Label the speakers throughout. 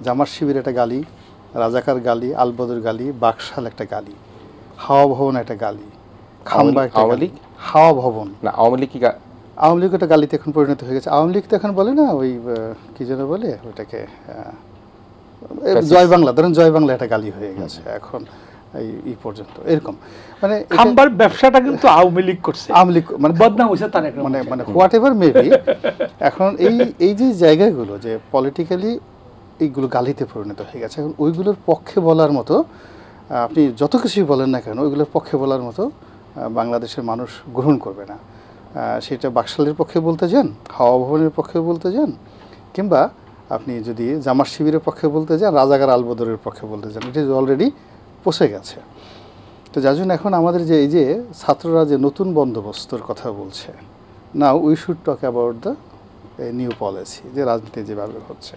Speaker 1: জামাত শিবির একটা গালি, রাজাকার গালি, আলবদর গালি, বাকশাল একটা গালি, হাওয়া ভবন একটা গালি, খাম্বা একটা গালি। হাওয়া ভবন
Speaker 2: না, আওয়ামী লীগ কি
Speaker 1: আওয়ামী লীগ একটা গালিতে এখন পরিণত হয়ে গেছে। আওয়ামী লীগ তো এখন বলে না ওই কি যেন বলে ওটাকে জয় বাংলা, ধরেন জয় বাংলা একটা গালি হয়ে গেছে এখন এই পর্যন্ত। এরকম মানে
Speaker 3: খাম্বার ব্যবসাটা কিন্তু আওয়ামী লীগ করছে,
Speaker 1: আওয়ামী লীগ মানে
Speaker 3: বদনাম হয়েছে তার
Speaker 1: মানে হোয়াট এভার মেবি। এখন এই যে জায়গাগুলো যে পলিটিক্যালি এইগুলো গালিতে পরিণত হয়ে গেছে, এখন ওইগুলোর পক্ষে বলার মতো আপনি যত কিছুই বলেন না কেন ওইগুলোর পক্ষে বলার মতো বাংলাদেশের মানুষ গ্রহণ করবে না। সেটা বাকশালের পক্ষে বলতে যান, হাওয়া ভবনের পক্ষে বলতে যান, কিংবা আপনি যদি জামাত শিবিরের পক্ষে বলতে যান, রাজাকার আলবদরের পক্ষে বলতে যান, ইট ইজ অলরেডি পচে গেছে। তো যার জন্য এখন আমাদের যে এই যে ছাত্ররা যে নতুন বন্দোবস্তর কথা বলছে, now we should talk about the new policy, যে রাজনীতি যেভাবে হচ্ছে।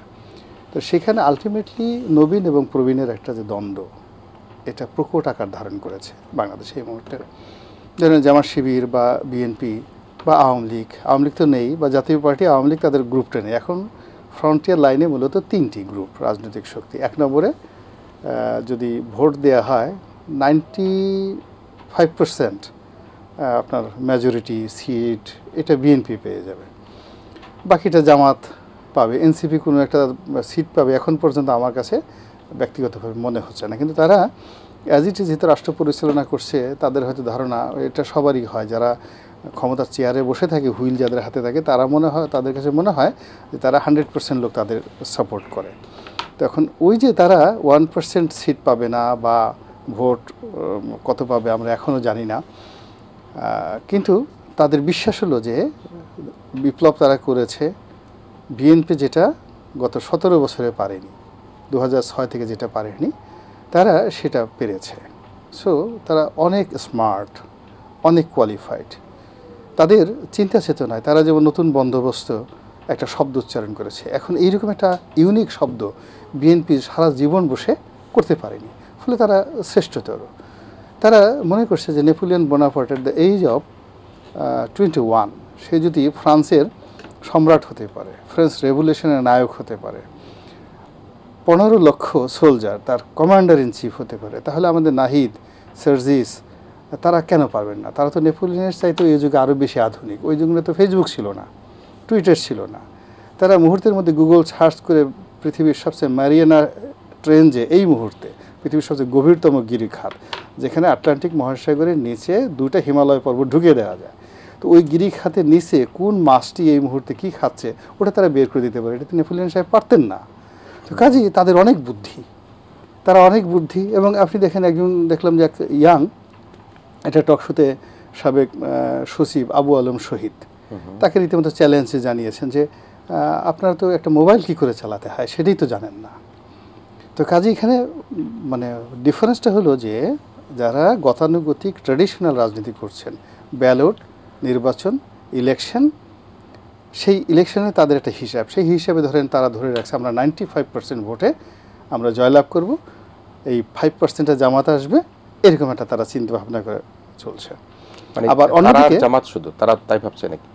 Speaker 1: তো সেখানে আলটিমেটলি নবীন এবং প্রবীণের একটা যে দ্বন্দ্ব, এটা প্রকট আকার ধারণ করেছে বাংলাদেশে এই মুহূর্তে। যেমন জামাত শিবির বা বিএনপি বা আওয়ামী লীগ তো নেই, বা জাতীয় পার্টি আওয়ামী লীগ তাদের গ্রুপটা নেই। এখন ফ্রন্টিয়ার লাইনে মূলত তিনটি গ্রুপ রাজনৈতিক শক্তি। এক নম্বরে যদি ভোট দেওয়া হয় 95% আপনার মেজরিটি সিট এটা বিএনপি পেয়ে যাবে, বাকিটা জামাত পাবে, এনসিপি কোনো একটা সিট পাবে। এখন পর্যন্ত আমার কাছে ব্যক্তিগতভাবে মনে হচ্ছে না, কিন্তু তারা অ্যাজ ইট ইজ যেহেতু রাষ্ট্র পরিচালনা করছে, তাদের হয়তো ধারণা, এটা সবারই হয়, যারা ক্ষমতার চেয়ারে বসে থাকে, হুইল যাদের হাতে থাকে, তারা মনে হয়, তাদের কাছে মনে হয় যে তারা 100% লোক তাদের সাপোর্ট করে। তো এখন ওই যে তারা 1% সিট পাবে না বা ভোট কত পাবে আমরা এখনও জানি না, কিন্তু তাদের বিশ্বাস হলো যে বিপ্লব তারা করেছে, বিএনপি যেটা গত 17 বছরে পারেনি, 2006 থেকে যেটা পারেনি, তারা সেটা পেরেছে। সো তারা অনেক স্মার্ট, অনেক কোয়ালিফাইড, তাদের চিন্তা চেতনায় তারা যেমন নতুন বন্দোবস্ত একটা শব্দ উচ্চারণ করেছে, এখন এইরকম একটা ইউনিক শব্দ বিএনপি সারা জীবন বসে করতে পারেনি, ফলে তারা শ্রেষ্ঠতর। তারা মনে করছে যে Napoleon Bonaparte at the age of 21 সে যদি ফ্রান্সের সম্রাট হতে পারে, ফ্রেঞ্চ রেভলিউশনের নায়ক হতে পারে, 15 লক্ষ সোলজার তার কমান্ডার ইন চিফ হতে পারে, তাহলে আমাদের নাহিদ, সার্জিস তারা কেন পারবেন না? তারা তো নেপোলিয়নের চাইতে এই যুগে আরও বেশি আধুনিক। ওই যুগে তো ফেসবুক ছিল না, টুইটার ছিল না, তারা মুহূর্তের মধ্যে গুগল সার্চ করে পৃথিবীর সবচেয়ে মারিয়ানা ট্রেঞ্জে, এই মুহূর্তে পৃথিবীর সবচেয়ে গভীরতম গিরিখাত, যেখানে আটলান্টিক মহাসাগরের নিচে 2টা হিমালয় পর্বত ঢুকিয়ে দেওয়া যায়, তো ওই গিরিখাতের নিচে কোন মাছটি এই মুহূর্তে কী খাচ্ছে ওটা তারা বের করে দিতে পারে। এটা তো নেপোলিয়ন সাহেব পারতেন না। তো কাজেই তাদের অনেক বুদ্ধি, তারা অনেক বুদ্ধি। এবং আপনি দেখেন, একজন দেখলাম যে এক ইয়াং একটা টকশোতে সাবেক সচিব আবু আলম শহীদ, তাকে রীতিমতো চ্যালেঞ্জে জানিয়েছেন যে আপনারা তো একটা মোবাইল কী করে চালাতে হয় সেটাই তো জানেন না। তো কাজে এখানে মানে ডিফারেন্সটা হলো যে যারা গতানুগতিক ট্র্যাডিশনাল রাজনীতি করছেন, ব্যালট, নির্বাচন, ইলেকশন, সেই ইলেকশনে তাদের একটা হিসাব, সেই হিসাবে ধরেন তারা ধরে রাখছে আমরা 95% ভোটে আমরা জয়লাভ করব, এই 5% জামাত আসবে, এরকম একটা তারা চিন্তা ভাবনা করে চলছে। আবার অন্যদিকে
Speaker 2: জামাত শুধু তারা তাই ভাবছে নাকি?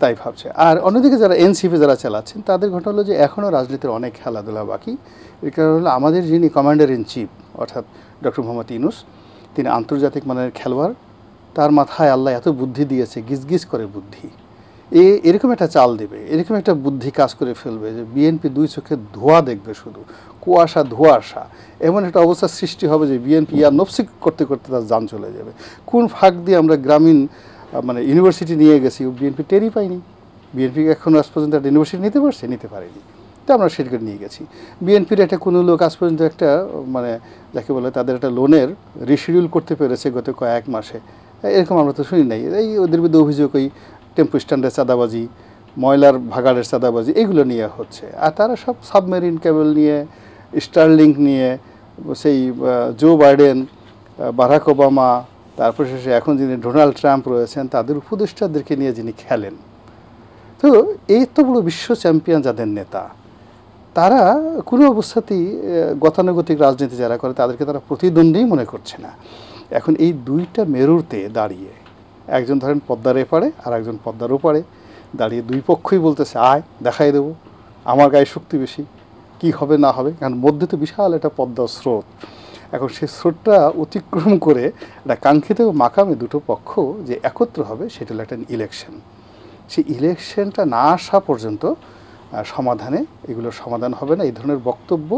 Speaker 1: তাই ভাবছে। আর অন্যদিকে যারা এনসিপি যারা চালাচ্ছেন, তাদের ঘটনা হলো যে এখনও রাজনীতির অনেক খেলাধুলা বাকি। এর কারণ হলো আমাদের যিনি কমান্ডার ইন চিফ অর্থাৎ ডক্টর মোহাম্মদ ইউনূস, তিনি আন্তর্জাতিক মানের খেলোয়াড়, তার মাথায় আল্লাহ এত বুদ্ধি দিয়েছে, গিজগিজ করে বুদ্ধি, এরকম একটা চাল দেবে, এরকম একটা বুদ্ধি কাজ করে ফেলবে যে বিএনপি 2 চোখে ধোঁয়া দেখবে, শুধু কুয়াশা ধোঁয়াশা, এমন একটা অবস্থার সৃষ্টি হবে যে বিএনপি ইয়া নফসি করতে করতে তার যান চলে যাবে। কোন ফাঁক দিয়ে আমরা গ্রামীণ মানে ইউনিভার্সিটি নিয়ে গেছি, বিএনপি টেরই পাইনি। বিএনপি এখনও আজ পর্যন্ত একটা ইউনিভার্সিটি নিতে পারেনি, তো আমরা সেটাকে নিয়ে গেছি। বিএনপির একটা কোনো লোক আজ পর্যন্ত একটা মানে যাকে বলে তাদের একটা লোনের রিশিডিউল করতে পেরেছে গত কয়েক মাসে, এরকম আমরা তো শুনি নাই। এই ওদের বিরুদ্ধে অভিযোগ ওই টেম্পো স্ট্যান্ডের চাঁদাবাজি, ময়লার ভাগাড়ের চাঁদাবাজি, এগুলো নিয়ে হচ্ছে। আর তারা সব সাবমেরিন কেবল নিয়ে, স্টারলিংক নিয়ে, সেই জো বাইডেন, বারাক ওবামা, তারপর শেষে এখন যিনি ডোনাল্ড ট্রাম্প রয়েছেন, তাদের উপদেষ্টাদেরকে নিয়ে যিনি খেলেন। তো এই তো বড় বিশ্ব চ্যাম্পিয়ন যাদের নেতা, তারা কোনো অবস্থাতেই গতানুগতিক রাজনীতি যারা করে তাদেরকে তারা প্রতিদ্বন্দ্বী মনে করছে না। এখন এই দুইটা মেরুতে দাঁড়িয়ে, একজন ধরেন পদ্মার এপারে আর একজন পদ্মার ওপারে দাঁড়িয়ে, দুই পক্ষই বলতেছে আয় দেখাই দেবো, আমার গায়ে শক্তি বেশি, কি হবে না হবে, কারণ মধ্যে তো বিশাল একটা পদ্মা স্রোত। এখন সেই স্রোতটা অতিক্রম করে একটা কাঙ্ক্ষিত মাকামে দুটো পক্ষ যে একত্র হবে, সেটা হলো একটা ইলেকশন। সেই ইলেকশনটা না আসা পর্যন্ত সমাধানে এগুলোর সমাধান হবে না। এই ধরনের বক্তব্য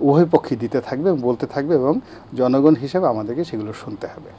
Speaker 1: উভয় পক্ষই দিতে থাকবে এবং বলতে থাকবে, এবং জনগণ হিসেবে আমাদেরকে সেগুলো শুনতে হবে।